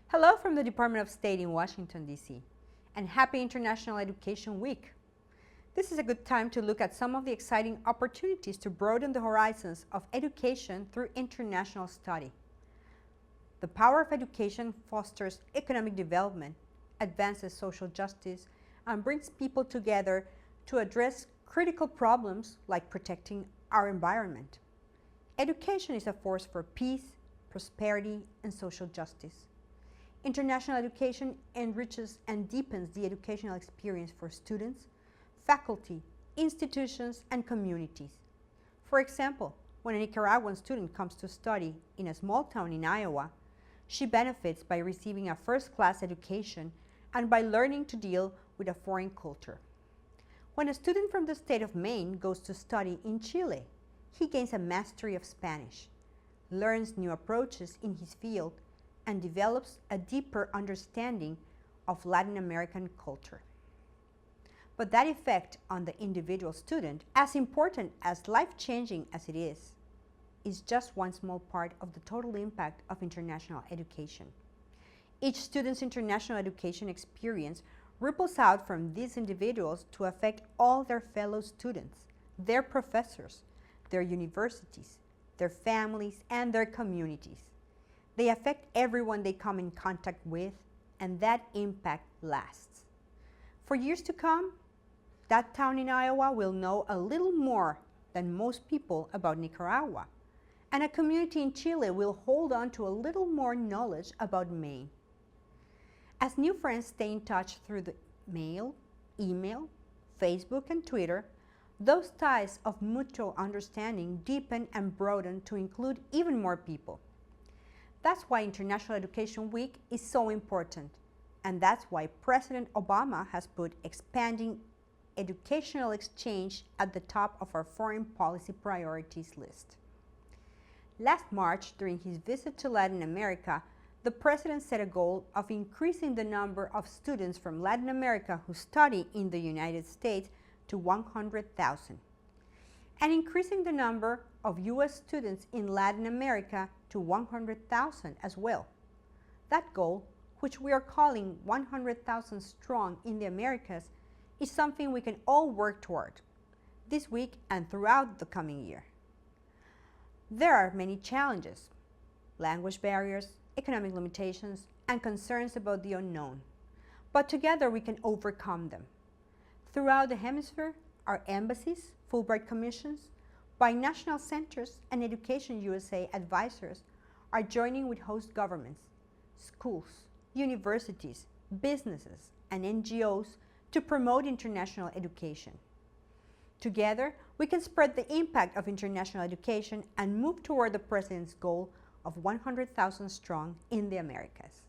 Hello from the Department of State in Washington, D.C., and happy International Education Week. This is a good time to look at some of the exciting opportunities to broaden the horizons of education through international study. The power of education fosters economic development, advances social justice, and brings people together to address critical problems like protecting our environment. Education is a force for peace, prosperity, and social justice. International education enriches and deepens the educational experience for students, faculty, institutions, and communities. For example, when a Nicaraguan student comes to study in a small town in Iowa, she benefits by receiving a first-class education and by learning to deal with a foreign culture. When a student from the state of Maine goes to study in Chile, he gains a mastery of Spanish, learns new approaches in his field, and develops a deeper understanding of Latin American culture. But that effect on the individual student, as important as life-changing as it is just one small part of the total impact of international education. Each student's international education experience ripples out from these individuals to affect all their fellow students, their professors, their universities, their families, and their communities. They affect everyone they come in contact with, and that impact lasts. For years to come, that town in Iowa will know a little more than most people about Nicaragua, and a community in Chile will hold on to a little more knowledge about Maine. As new friends stay in touch through the mail, email, Facebook, and Twitter, those ties of mutual understanding deepen and broaden to include even more people. That's why International Education Week is so important, and that's why President Obama has put expanding educational exchange at the top of our foreign policy priorities list. Last March, during his visit to Latin America, the President set a goal of increasing the number of students from Latin America who study in the United States to 100,000, and increasing the number of U.S. students in Latin America to 100,000 as well. That goal, which we are calling 100,000 strong in the Americas, is something we can all work toward this week and throughout the coming year. There are many challenges: language barriers, economic limitations, and concerns about the unknown. But together we can overcome them. Throughout the Hemisphere, our embassies, Fulbright commissions, binational centers, and Education USA advisors are joining with host governments, schools, universities, businesses, and NGOs to promote international education. Together, we can spread the impact of international education and move toward the President's goal of 100,000 strong in the Americas.